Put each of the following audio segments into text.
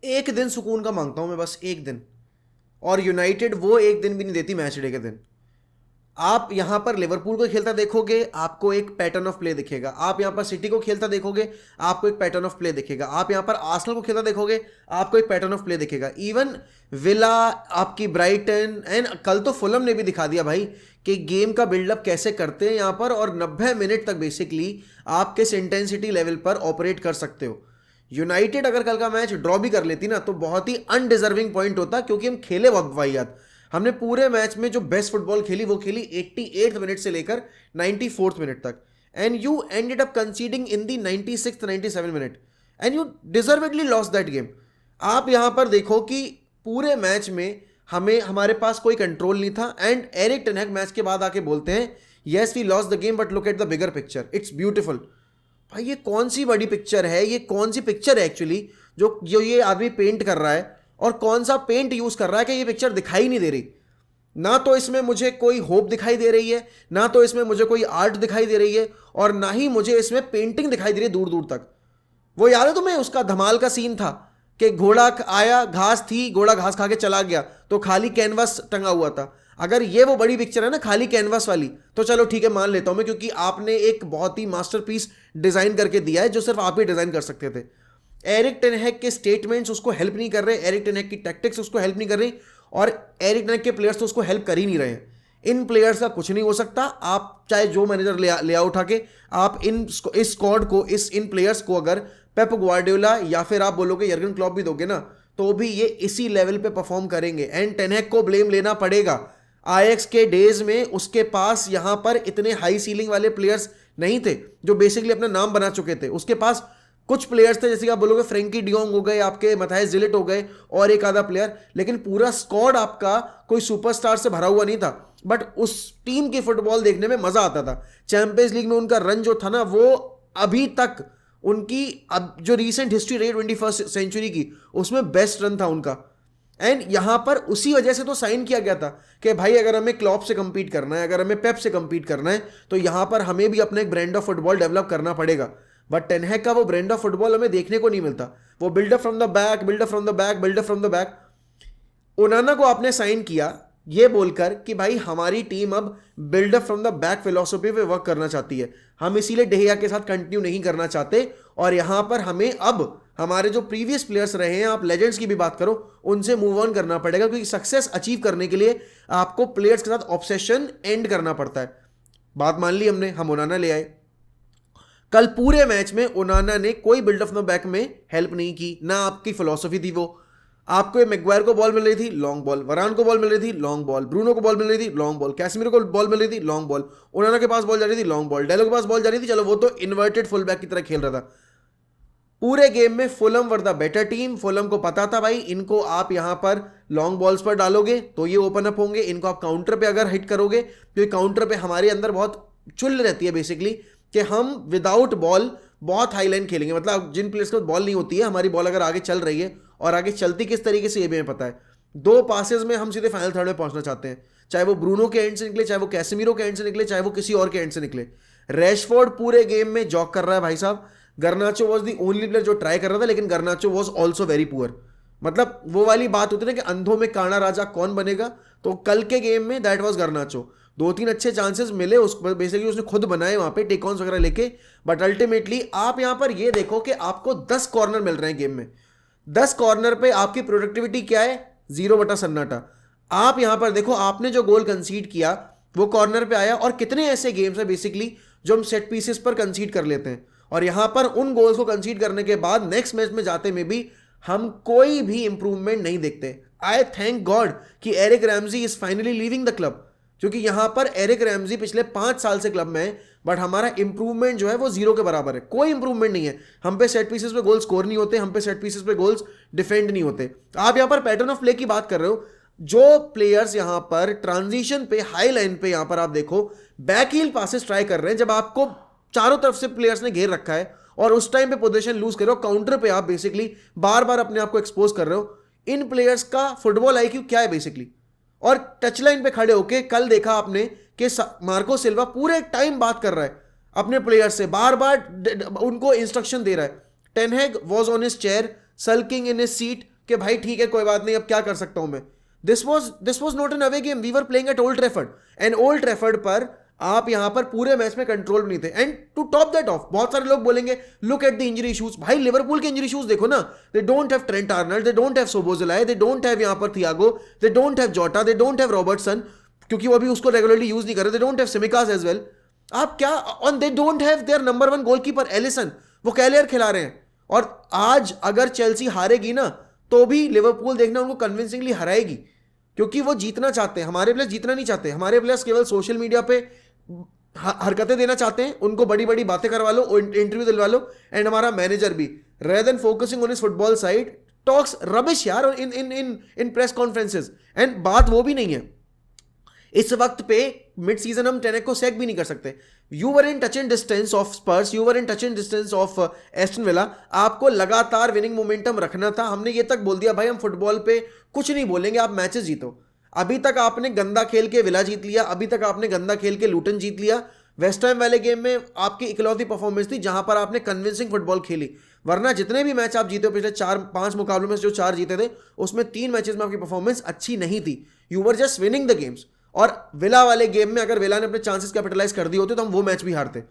एक दिन सुकून का मांगता हूं मैं, बस एक दिन। और यूनाइटेड वो एक दिन भी नहीं देती मैच डे के दिन। आप यहां पर लिवरपूल को खेलता देखोगे, आपको एक पैटर्न ऑफ प्ले दिखेगा। आप यहां पर सिटी को खेलता देखोगे, आपको एक पैटर्न ऑफ प्ले दिखेगा। आप यहां पर आर्सेनल को खेलता देखोगे, आपको एक पैटर्न ऑफ प्ले दिखेगा। इवन विला, आपकी ब्राइटन, एंड कल तो फुलम ने भी दिखा दिया भाई कि गेम का बिल्डअप कैसे करते हैं यहां पर, और 90 मिनट तक बेसिकली आप किस इंटेंसिटी लेवल पर ऑपरेट कर सकते हो। यूनाइटेड अगर कल का मैच ड्रॉ भी कर लेती ना तो बहुत ही अनडिजर्विंग पॉइंट होता, क्योंकि हम खेले बहुत वाहियात। हमने पूरे मैच में जो बेस्ट फुटबॉल खेली वो खेली 88th मिनट से लेकर 94th मिनट तक, and you ended up conceding in the 96th 97 minute, and you deservedly lost that game. आप यहां पर देखो कि पूरे मैच में हमारे पास कोई कंट्रोल नहीं था, and Erik ten Hag match के बाद आके बोलते हैं, yes we lost the game but look at the bigger picture, it's beautiful. भाई ये कौन सी बड़ी पिक्चर है, ये कौन सी पिक्चर है एक्चुअली जो जो ये आदमी पेंट कर रहा है, और कौन सा पेंट यूज कर रहा है कि ये पिक्चर दिखाई नहीं दे रही। ना तो इसमें मुझे कोई होप दिखाई दे रही है, ना तो इसमें मुझे कोई आर्ट दिखाई दे रही है, और ना ही मुझे इसमें पेंटिंग दिखाई दे रही है दूर दूर तक। वो याद है तुम्हें उसका धमाल का सीन था कि घोड़ा आया, घास थी, घोड़ा घास खा के चला गया, तो खाली कैनवास टंगा हुआ था। अगर ये वो बड़ी पिक्चर है ना खाली कैनवास वाली, तो चलो ठीक है मान लेता हूं मैं, क्योंकि आपने एक बहुत ही मास्टरपीस डिजाइन करके दिया है जो सिर्फ आप ही डिजाइन कर सकते थे। एरिक टेन हैग के स्टेटमेंट्स उसको हेल्प नहीं कर रहे, एरिक टेन हैग की टैक्टिक्स उसको हेल्प नहीं कर रही, और एरिक टेन हैग के प्लेयर्स तो उसको हेल्प कर ही नहीं रहे हैं। इन प्लेयर्स का कुछ नहीं हो सकता। आप चाहे जो मैनेजर ले आओ उठा के, आप इस स्क्वाड को, इन प्लेयर्स को अगर पेप ग्वार्डियोला या फिर आप बोलोगे यर्गन क्लॉप भी दोगे ना, तो भी ये इसी लेवल पे परफॉर्म करेंगे। एंड टेन हैग को ब्लेम लेना पड़ेगा। आईएक्स के डेज में उसके पास यहां पर इतने हाई सीलिंग वाले प्लेयर्स नहीं थे जो बेसिकली अपना नाम बना चुके थे। उसके पास कुछ प्लेयर्स थे, जैसे कि आप बोलोगे फ्रेंकी डियोंग हो गए, आपके मैथाइस जिलेट हो गए, और एक आधा प्लेयर, लेकिन पूरा स्क्वाड आपका कोई सुपरस्टार से भरा हुआ नहीं था। बट उस टीम की फुटबॉल देखने में मजा आता था। चैंपियंस लीग में उनका रन जो था ना, वो अभी तक उनकी अब जो रीसेंट हिस्ट्री रही 21st सेंचुरी की, उसमें बेस्ट रन था उनका। एंड यहां पर उसी वजह से तो साइन किया गया था कि भाई अगर हमें क्लॉप से कंपीट करना है, अगर हमें पेप से कंपीट करना है, तो यहां पर हमें भी अपना एक ब्रांड ऑफ फुटबॉल डेवलप करना पड़ेगा। बट टेन हैग का वो ब्रांड ऑफ फुटबॉल हमें देखने को नहीं मिलता। वो build up from the back, build up from the back, build up from the back. Onana को आपने साइन किया ये बोलकर कि भाई हमारी टीम अब build up from the back philosophy पे वर्क करना चाहती है, हम इसीलिए डेहिया के साथ कंटिन्यू नहीं करना चाहते। और यहां पर हमें अब हमारे जो प्रीवियस प्लेयर्स रहे हैं, आप लेजेंड्स की भी बात करो, उनसे मूव ऑन करना पड़ेगा, क्योंकि सक्सेस अचीव करने के लिए आपको प्लेयर्स के साथ ऑब्सेशन एंड करना पड़ता है। बात मान ली हमने, हम ओनाना ले आए। कल पूरे मैच में ओनाना ने कोई बिल्डअप फ्रॉम द बैक में हेल्प नहीं की, ना आपकी फिलॉसफी थी वो। आपको मैग्वायर को बॉल मिल रही थी लॉन्ग बॉल, वरान को बॉल मिल रही थी लॉन्ग बॉल, ब्रूनो को बॉल मिल रही थी लॉन्ग बॉल, कैसमीरो को बॉल मिल रही थी लॉन्ग बॉल, ओनाना के पास बॉल जा रही थी लॉन्ग बॉल, डेलो के पास बॉल जा रही थी, चलो वो तो इन्वर्टेड फुल बैक की तरह खेल रहा था। पूरे गेम में Fulham were the better team. Fulham को पता था भाई इनको आप यहां पर लॉन्ग बॉल्स पर डालोगे तो ये ओपन अप होंगे, इनको आप काउंटर पे अगर हिट करोगे, क्योंकि काउंटर पे हमारे अंदर बहुत चुल रहती है बेसिकली कि हम विदाउट बॉल बहुत हाई लाइन खेलेंगे। मतलब जिन प्लेयर्स को बॉल नहीं होती है, हमारी बॉल अगर आगे चल रही है, और आगे चलती किस तरीके से ये भी हमें पता है, 2 पासेस में हम सीधे फाइनल थर्ड में पहुंचना चाहते हैं, चाहे वो ब्रूनो के एंड से निकले, चाहे वो कैसेमीरो के एंड से निकले, चाहे वो किसी और के एंड से निकले। रैशफोर्ड पूरे गेम में जॉक कर रहा है भाई साहब। गर्नाचो वॉज दी ओनली प्लेयर जो ट्राई कर रहा था, लेकिन गर्नाचो वॉज ऑल्सो वेरी पुअर। मतलब वो वाली बात होती है ना कि अंधों में काना राजा कौन बनेगा, तो कल के गेम में दैट वॉज गर्नाचो। 2-3 अच्छे चांसेस मिले उस बेसिकली उसने खुद बनाए वहां पे टेक ऑन्स वगैरह लेके, बट अल्टीमेटली आप यहां पर ये देखो कि आपको 10 कॉर्नर मिल रहे हैं गेम में। 10 कॉर्नर पे आपकी प्रोडक्टिविटी क्या है, 0 बटा सन्नाटा। आप यहां पर देखो आपने जो गोल कंसीड किया वो कॉर्नर पे आया, और कितने ऐसे गेम्स है बेसिकली जो हम सेट पीसेस पर कंसीड कर लेते हैं, और यहां पर उन गोल्स को कंसीड करने के बाद नेक्स्ट मैच में जाते में भी हम कोई भी इंप्रूवमेंट नहीं देखते। आई थैंक गॉड कि Eric Ramsay is finally leaving the club, क्योंकि यहां पर एरिक रैमजी पिछले 5 साल से क्लब में है, बट हमारा इंप्रूवमेंट जो है वो 0 के बराबर है। कोई इंप्रूवमेंट नहीं है। हम पे सेट पीसेस पे गोल स्कोर नहीं होते, हम पे सेट पीसेस पे गोल्स डिफेंड नहीं होते। आप यहां पर पैटर्न ऑफ प्ले की बात कर रहे हो, जो प्लेयर्स यहां पर ट्रांजिशन पे हाई लाइन पे यहां पर आप देखो बैक हील पासेस ट्राई कर रहे हैं, जब आपको चारों तरफ से प्लेयर्स ने घेर रखा है और उस टाइम पे पोजीशन लूज कर रहे हो, काउंटर पे आप बेसिकली बार बार अपने आप को एक्सपोज कर रहे हो। इन प्लेयर्स का फुटबॉल आईक्यू क्या है बेसिकली। और टच लाइन पे खड़े होके कल देखा आपने कि मार्को सिल्वा पूरे टाइम बात कर रहा है अपने प्लेयर्स से, बार बार उनको इंस्ट्रक्शन दे रहा है। Ten Hag was on his chair sulking in his seat, कि भाई ठीक है कोई बात नहीं, अब क्या कर सकता हूं मैं. This was not an away game, we were playing at Old Trafford. And Old Trafford पर आप यहां पर पूरे मैच में कंट्रोल नहीं थे. And to top that off, बहुत सारे लोग बोलेंगे look at the injury issues. भाई लिवरपूल के इंजरी इश्यूज देखो ना. They don't have Trent Arnold, they don't have Szoboszlai, they don't have यहां पर थियागो, दे डोंट हैव जोटा, दे डोंट हैव रॉबर्टसन, क्योंकि वो अभी उसको रेगुलरली यूज नहीं कर रहे. They don't have Tsimikas as well. आप क्या, on they don't have their number 1 goalkeeper Alisson, वो कैलियर खिला रहे हैं. और आज अगर चेल्सी हारेगी ना तो भी लिवरपूल देखना उनको कन्विंसिंगली हराएगी, क्योंकि वो जीतना चाहते हैं. हमारे प्लेयर्स जीतना नहीं चाहते. हमारे प्लेयर्स केवल सोशल मीडिया पे हरकतें देना चाहते हैं. उनको बड़ी बड़ी बातें करवा लो, इंटरव्यू दिलवा लो. एंड हमारा मैनेजर भी, rather than focusing on his football side, talks rubbish यार इन इन इन इन प्रेस कॉन्फ्रेंसेस. एंड बात वो भी नहीं है, इस वक्त पे मिड सीजन हम टेनेक को सेक भी नहीं कर सकते. You were in touch and distance of Spurs, you were in touch and distance of Aston villa. आपको लगातार विनिंग मोमेंटम रखना था. हमने ये तक बोल दिया भाई हम फुटबॉल पे कुछ नहीं बोलेंगे, आप मैचेस जीतो. अभी तक आपने गंदा खेल के विला जीत लिया, अभी तक आपने गंदा खेल के लूटन जीत लिया. वेस्ट हैम वाले गेम में आपकी इकलौती परफॉर्मेंस थी जहां पर आपने कन्विंसिंग फुटबॉल खेली. वरना जितने भी मैच आप जीते हो पिछले 4-5 मुकाबलों में, जो 4 जीते थे उसमें 3 मैचेस में आपकी परफॉर्मेंस अच्छी नहीं थी. You were just winning the games. और विला वाले गेम में अगर विला ने अपने चांसेस कैपिटलाइज कर दिए होते तो हम वो मैच भी हारते.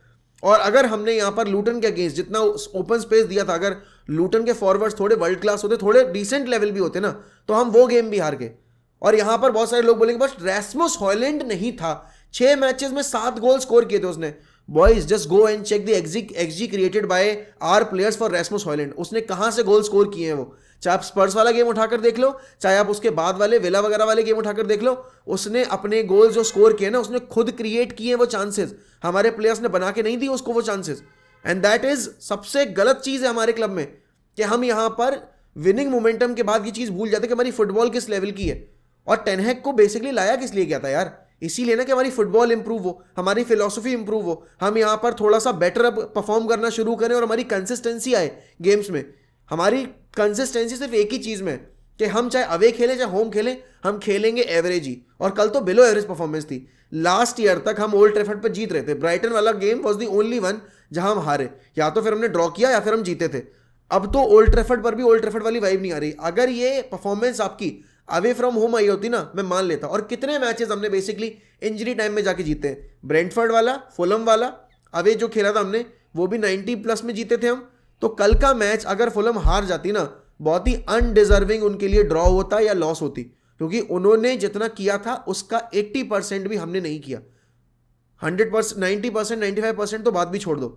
और अगर हमने यहां पर लूटन के अगेंस्ट जितना ओपन स्पेस दिया था, अगर लूटन के फॉरवर्ड्स थोड़े वर्ल्ड क्लास होते, थोड़े डिसेंट लेवल भी होते ना, तो हम वो गेम भी हार गए. और यहां पर बहुत सारे लोग बोलेंगे बस रैस्मुस हॉयलैंड नहीं था, 6 मैचेस में 7 गोल स्कोर किए थे उसने. Boys just go and check the xG created by our players for Rasmus Hojlund. उसने कहां से गोल स्कोर किए हैं वो. चाहे आप स्पर्स वाला गेम उठाकर देख लो, चाहे आप उसके बाद वाले विला वगैरह वाले गेम उठाकर देख लो, उसने अपने गोल जो स्कोर किए ना, उसने खुद क्रिएट किए वो चांसेस. हमारे प्लेयर्स ने बना के नहीं दी उसको वो चांसेस. एंड दैट इज सबसे गलत चीज है हमारे क्लब में, कि हम यहां पर विनिंग मोमेंटम के बाद ये चीज भूल जाते कि हमारी फुटबॉल किस लेवल की है. और टेनहैग को बेसिकली लाया किस लिए गया था यार, इसीलिए ना कि हमारी फुटबॉल इंप्रूव हो, हमारी फिलॉसफी इंप्रूव हो, हम यहां पर थोड़ा सा बेटर अब परफॉर्म करना शुरू करें और हमारी कंसिस्टेंसी आए गेम्स में. हमारी कंसिस्टेंसी सिर्फ एक ही चीज में, कि हम चाहे अवे खेलें चाहे होम खेलें, हम खेलेंगे एवरेज ही. और कल तो बिलो एवरेज परफॉर्मेंस थी. लास्ट ईयर तक हम ओल्ड ट्रैफर्ड पर जीत रहे थे. ब्राइटन वाला game was the only one जहां हम हारे, या तो फिर हमने ड्रॉ किया या फिर हम जीते थे. अब तो ओल्ड ट्रैफर्ड पर भी ओल्ड ट्रैफर्ड वाली वाइब नहीं आ रही. अगर ये परफॉर्मेंस आपकी अवे फ्रॉम होम आई होती ना, मैं मान लेता. और कितने मैचेस हमने बेसिकली इंजरी टाइम में जाके जीते हैं. ब्रेंटफर्ड वाला, फुलम वाला अवे जो खेला था हमने, वो भी 90+ में जीते थे हम. तो कल का मैच अगर फुलम हार जाती ना, बहुत ही अनडिजर्विंग उनके लिए ड्रॉ होता या लॉस होती, क्योंकि उन्होंने जितना किया था उसका 80% भी हमने नहीं किया. 100%, 90%, 95% तो बात भी छोड़ दो.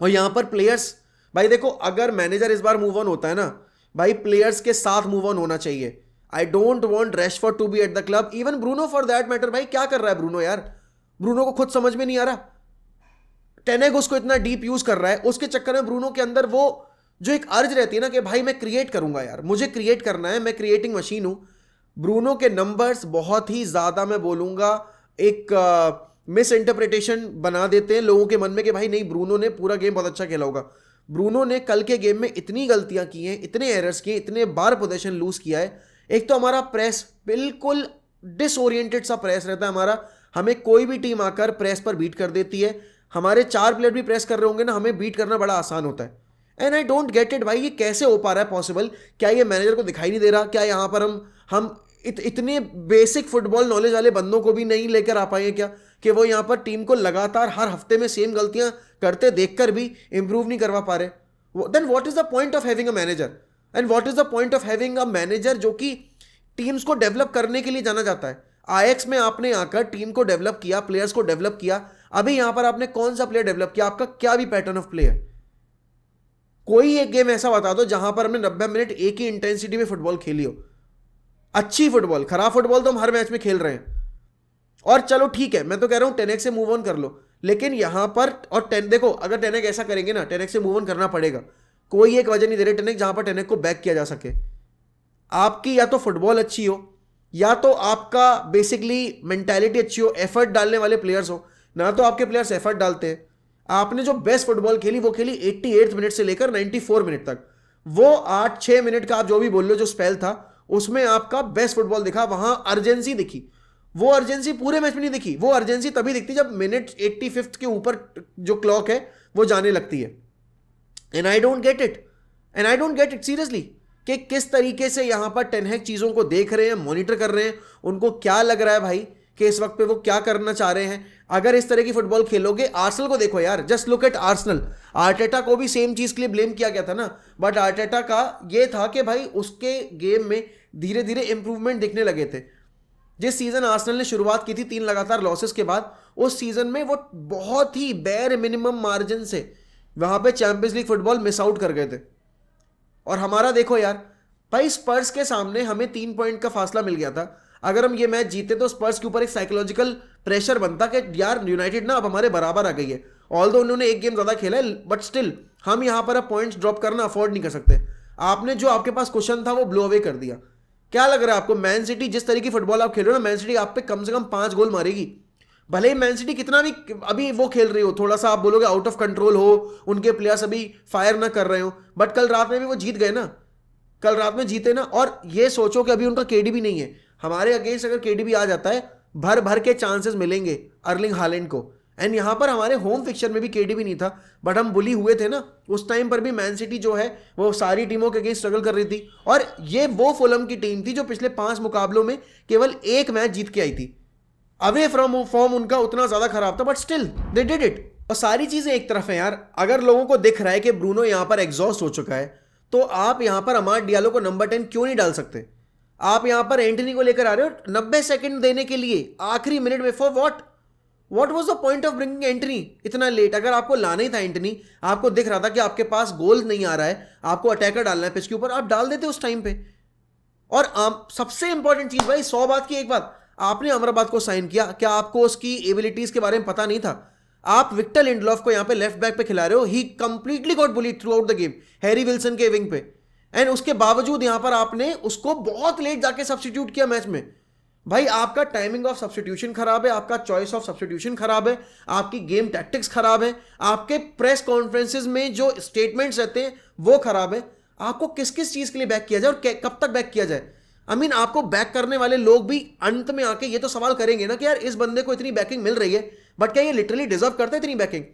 और यहां पर प्लेयर्स, भाई देखो, अगर मैनेजर इस बार मूव ऑन होता है ना भाई, प्लेयर्स के साथ मूव ऑन होना चाहिए. I don't want Rashford to be at the club, even Bruno for that matter. भाई क्या कर रहा है ब्रूनो यार, ब्रूनो को खुद समझ में नहीं आ रहा. टेनेग उसको इतना डीप यूज कर रहा है, उसके चक्कर में ब्रूनो के अंदर वो जो एक अर्ज रहती है ना कि भाई मैं क्रिएट करूंगा यार, मुझे क्रिएट करना है, मैं क्रिएटिंग मशीन हूं. ब्रूनो के नंबर्स बहुत ही ज्यादा, मैं बोलूंगा, एक मिस इंटरप्रिटेशन बना देते हैं लोगों के मन में कि भाई नहीं, ब्रूनो ने पूरा गेम बहुत अच्छा खेला होगा. ब्रूनो ने कल के गेम में इतनी गलतियां की हैं, इतने एरर्स किए, इतने बार पोजीशन लूज किया है. एक तो हमारा प्रेस बिल्कुल डिसओरिएंटेड सा प्रेस रहता है हमारा. हमें कोई भी टीम आकर प्रेस पर बीट कर देती है. हमारे 4 प्लेयर भी प्रेस कर रहे होंगे ना, हमें बीट करना बड़ा आसान होता है. And I don't get it भाई, ये कैसे हो पा रहा है पॉसिबल. क्या ये मैनेजर को दिखाई नहीं दे रहा? क्या यहाँ पर हम इतने बेसिक फुटबॉल नॉलेज वाले बंदों को भी नहीं लेकर आ पाए क्या, कि वो यहाँ पर टीम को लगातार हर हफ्ते में सेम गलतियां करते देखकर भी इंप्रूव नहीं करवा पा रहे. Then what is the point of having a manager, and what is the point of having a manager जो कि टीम्स को डेवलप करने के लिए जाना जाता है. आईएक्स में आपने आकर टीम को डेवलप किया, प्लेयर्स को डेवलप किया. अभी यहां पर आपने कौन सा प्लेयर डेवलप किया? आपका क्या भी पैटर्न ऑफ प्ले है? कोई एक गेम ऐसा बता दो जहां पर हमने 90 मिनट एक ही इंटेंसिटी में फुटबॉल खेली हो. अच्छी फुटबॉल, खराब फुटबॉल तो हम हर मैच में खेल रहे हैं. और चलो ठीक है, मैं तो कह रहा हूं 10x से मूव ऑन कर लो, लेकिन यहां पर और 10 देखो, अगर 10x ऐसा करेंगे ना, 10x से मूव ऑन करना पड़ेगा. कोई एक वजह नहीं दे रहे 10x जहां पर 10x को बैक किया जा सके. आपकी या तो फुटबॉल अच्छी हो, या तो आपका बेसिकली मेंटालिटी अच्छी हो, एफर्ट डालने वाले प्लेयर्स हो. ना तो आपके प्लेयर्स एफर्ट डालते हैं. आपने जो बेस्ट फुटबॉल खेली वो खेली 88 मिनट से लेकर 94 मिनट तक. वो 8-6 मिनट का आप जो भी बोल लो जो स्पेल था, उसमें आपका बेस्ट फुटबॉल दिखा. वहां अर्जेंसी दिखी. वो अर्जेंसी पूरे मैच में नहीं दिखी. वो अर्जेंसी तभी दिखती जब मिनट 85 के ऊपर जो क्लॉक है वो जाने लगती है. And I don't get it, seriously. कि किस तरीके से यहां पर टेन हैग चीजों को देख रहे हैं, मॉनिटर कर रहे हैं, उनको क्या लग रहा है भाई कि इस वक्त पे वो क्या करना चाह रहे हैं। अगर इस तरह की फुटबॉल खेलोगे, आर्सेनल को देखो यार, just look at Arsenal. Arteta को भी सेम चीज के लिए ब्लेम किया गया था ना, बट आर्टेटा का ये था कि भाई उसके गेम में धीरे धीरे इंप्रूवमेंट दिखने लगे थे। जिस सीजन आर्सेनल ने शुरुआत की थी 3 लगातार लॉसेस के बाद, उस सीजन में वो बहुत ही बेयर मिनिमम मार्जिन से वहां पे champions league football miss out कर गए थे। और हमारा देखो यार भाई, स्पर्स के सामने हमें 3 पॉइंट का फासला मिल गया था। अगर हम ये मैच जीते तो स्पर्स के ऊपर एक साइकोलॉजिकल प्रेशर बनता कि यार यूनाइटेड ना अब हमारे बराबर आ गई है। ऑल्दो उन्होंने एक गेम ज्यादा खेला है, बट स्टिल हम यहां पर अब पॉइंट्स ड्रॉप करना अफोर्ड नहीं कर सकते। आपने जो आपके पास क्वेश्चन था वो ब्लो अवे कर दिया। क्या लग रहा है आपको, मैन सिटी जिस तरीके की फुटबॉल आप खेल रहे हो ना, मैन सिटी आप पे कम से कम 5 गोल मारेगी। भले ही मैन सिटी कितना भी अभी वो खेल रही हो, थोड़ा सा आप बोलोगे आउट ऑफ कंट्रोल हो, उनके प्लेयर्स अभी फायर ना कर रहे हो, बट कल रात में भी वो जीत गए ना, कल रात में जीते ना। और ये सोचो कि अभी उनका केडी भी नहीं है, हमारे अगेंस्ट अगर केडी भी आ जाता है, भर भर के चांसेस मिलेंगे अर्लिंग हालैंड को। एंड यहां पर हमारे होम फिक्चर में भी केडी भी नहीं था, बट हम बुली हुए थे ना उस टाइम पर भी। मैन सिटी जो है वो सारी टीमों के अगेंस्ट स्ट्रगल कर रही थी, और ये वो फुलम की टीम थी जो पिछले 5 मुकाबलों में केवल 1 मैच जीत के आई थी। अवे फ्रॉम फॉर्म उनका उतना ज्यादा खराब था, but still they did it. और सारी चीजें एक तरफ है यार, अगर लोगों को दिख रहा है कि ब्रूनो यहां पर एग्जॉस्ट हो चुका है, तो आप यहां पर अमाद डियालो को नंबर 10 क्यों नहीं डाल सकते? आप यहां पर एंटनी को लेकर आ रहे हो 90 सेकंड देने के लिए आखिरी मिनट में, for what was the point of bringing Antony इतना लेट? अगर आपको लाना ही था एंटनी, आपको दिख रहा था कि आपके पास गोल नहीं आ रहा है, आपको अटैकर डालना है पिच के ऊपर, आप डाल देते उस टाइम पे। और सबसे इंपॉर्टेंट चीज भाई, 100 बात की एक बात, आपने अमराबाद को साइन किया, क्या आपको उसकी एबिलिटीज के बारे में पता नहीं था? आप विक्टर लिंडलॉफ को यहां पे लेफ्ट बैक पे खिला रहे हो, he completely got bullied throughout the game Harry Wilson के विंग पे, एंड उसके बावजूद यहां पर आपने उसको बहुत लेट जाके सब्स्टिट्यूट किया मैच में। भाई आपका टाइमिंग ऑफ सब्स्टिट्यूशन खराब है, आपका चॉइस ऑफ सब्स्टिट्यूशन खराब है, आपकी गेम टैक्टिक्स खराब है, आपके प्रेस कॉन्फ्रेंसेज में जो स्टेटमेंट्स रहते हैं वो खराब है। आपको किस किस चीज के लिए बैक किया जाए और कब तक बैक किया जाए? आपको बैक करने वाले लोग भी अंत में आके ये तो सवाल करेंगे ना कि यार इस बंदे को इतनी बैकिंग मिल रही है, बट क्या ये लिटरली डिजर्व करता है इतनी बैकिंग?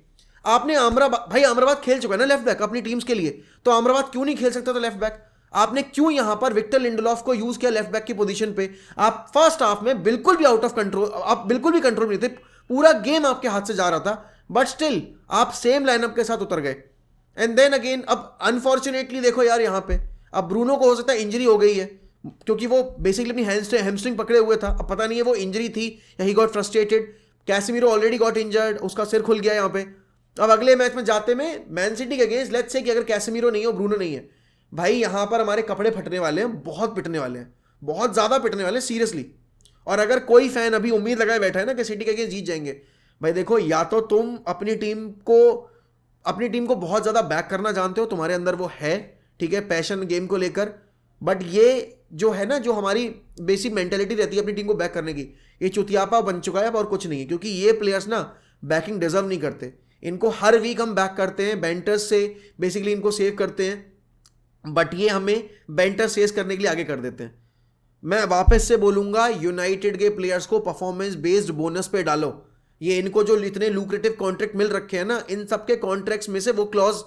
आपने अमराबाद खेल चुका है ना लेफ्ट बैक अपनी टीम्स के लिए, तो अमराबाद क्यों नहीं खेल सकता था लेफ्ट बैक? आपने क्यों यहां पर विक्टर लिंडलॉफ को यूज किया लेफ्ट बैक की पोजीशन पे? आप फर्स्ट हाफ में बिल्कुल भी आउट ऑफ कंट्रोल, आप बिल्कुल भी कंट्रोल नहीं थे, पूरा गेम आपके हाथ से जा रहा था, बट स्टिल आप सेम लाइनअप के साथ उतर गए। एंड देन अगेन, अब अनफॉर्चुनेटली देखो यार यहां पे अब ब्रूनो को हो सकता है इंजरी हो गई है, क्योंकि वो बेसिकली अपनी हैमस्ट्रिंग पकड़े हुए था। अब पता नहीं है वो इंजरी थी या he got frustrated. Casemiro already got injured, उसका सिर खुल गया यहाँ पे। अब अगले मैच में जाते में मैन सिटी के अगेंस्ट, लेट्स से कि अगर कैसेमीरो नहीं हो, ब्रूनो नहीं है, भाई यहां पर हमारे कपड़े फटने वाले हैं, बहुत पिटने वाले हैं, बहुत ज्यादा पिटने वाले हैं सीरियसली। और अगर कोई फैन अभी उम्मीद लगाए बैठा है ना कि सिटी के अगेंस्ट जीत जाएंगे, भाई देखो, या तो तुम अपनी टीम को बहुत ज्यादा बैक करना जानते हो, तुम्हारे अंदर वो है, ठीक है, पैशन गेम को लेकर, बट ये जो है ना, जो हमारी बेसिक मेंटेलिटी रहती है अपनी टीम को बैक करने की, ये चुतियापा बन चुका है और कुछ नहीं है। क्योंकि ये प्लेयर्स ना बैकिंग डिजर्व नहीं करते, इनको हर वीक हम बैक करते हैं, बेंटर्स से बेसिकली इनको सेव करते हैं, बट ये हमें बेंटर सेव करने के लिए आगे कर देते हैं। मैं वापस से बोलूंगा, यूनाइटेड के प्लेयर्स को परफॉर्मेंस बेस्ड बोनस पे डालो। ये इनको जो इतने लुक्रेटिव कॉन्ट्रैक्ट मिल रखे हैं ना, इन सबके कॉन्ट्रैक्ट्स में से वो क्लॉज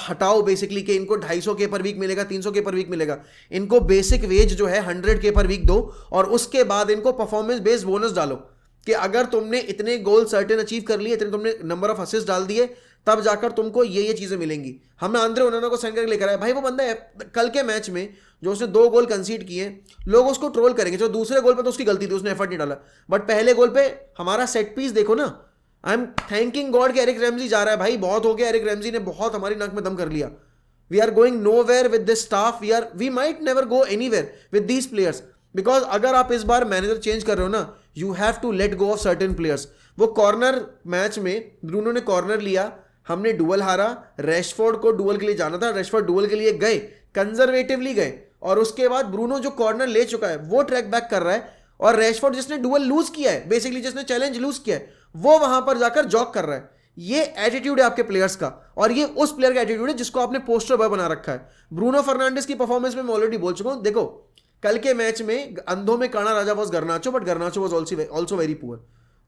हटाओ बेसिकली, कि इनको 250 के पर वीक मिलेगा, 300 के पर वीक मिलेगा। इनको बेसिक वेज जो है 100 के पर वीक दो, और उसके बाद इनको परफॉर्मेंस बेस्ड बोनस डालो कि अगर तुमने इतने गोल सर्टेन अचीव कर लिए, इतने तुमने नंबर ऑफ असिस्ट डाल दिए, तब जाकर तुमको ये चीजें मिलेंगी। हमने आंद्रे ओनाना को साइन करके लेकर आया, भाई वो बंदा है कल के मैच में जो उसने 2 गोल कंसीड किए, लोग उसको ट्रोल करेंगे। जो दूसरे गोल पे तो उसकी गलती थी, उसने एफर्ट नहीं डाला, बट पहले गोल पे हमारा सेट पीस देखो ना, आई एम थैंकिंग गॉड कि एरिक रैमजी जा रहा है। भाई बहुत हो गया, एरिक रैमजी ने बहुत हमारी नाक में दम कर लिया। We are going nowhere with this staff, we might never go anywhere with these players, because अगर आप इस बार मैनेजर चेंज कर रहे हो ना, you have to let go of certain players. वो कॉर्नर मैच में ब्रूनो ने कॉर्नर लिया, हमने डुअल हारा, रैशफोर्ड को डुअल के लिए जाना था, रैशफोर्ड डुअल के लिए गए, कंजर्वेटिवली गए, और उसके बाद ब्रूनो जो कॉर्नर ले चुका है वो ट्रैक बैक कर रहा है, और रैशफोर्ड जिसने डुअल लूज किया है, बेसिकली जिसने चैलेंज लूज किया है, वो वहां पर जाकर जॉग कर रहा है। ये एटीट्यूड है आपके प्लेयर्स का, और ये उस प्लेयर का एटीट्यूड है जिसको आपने पोस्टर बॉय बना रखा है। ब्रूनो फर्नांडिस की परफॉर्मेंस में मैं ऑलरेडी बोल चुका हूं। देखो कल के मैच में अंधों में काना राजा was Garnacho, but Garnacho was also very poor.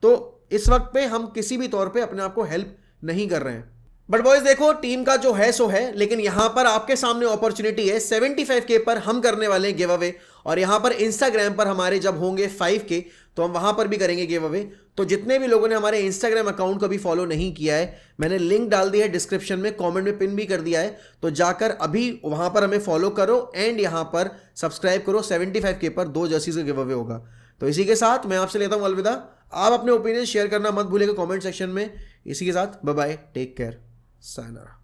तो इस वक्त पे हम किसी भी तौर पे अपने आप को हेल्प नहीं कर रहे हैं। बट बॉयज देखो, टीम का जो है सो है, लेकिन यहां पर आपके सामने अपॉर्चुनिटी है 75K पर हम करने वाले हैं गिव अवे, और यहां पर इंस्टाग्राम पर हमारे जब होंगे 5K तो हम वहां पर भी करेंगे गिव अवे। तो जितने भी लोगों ने हमारे इंस्टाग्राम अकाउंट को भी फॉलो नहीं किया है, मैंने लिंक डाल दिया है डिस्क्रिप्शन में, कमेंट में पिन भी कर दिया है, तो जाकर अभी वहां पर हमें फॉलो करो एंड यहां पर सब्सक्राइब करो। 75K पर 2 जर्सीज का गिव अवे होगा। तो इसी के साथ मैं आपसे लेता हूं अलविदा। आप अपने ओपिनियन शेयर करना मत भूलिएगा कमेंट सेक्शन में। इसी के साथ bye bye, take care, sayonara।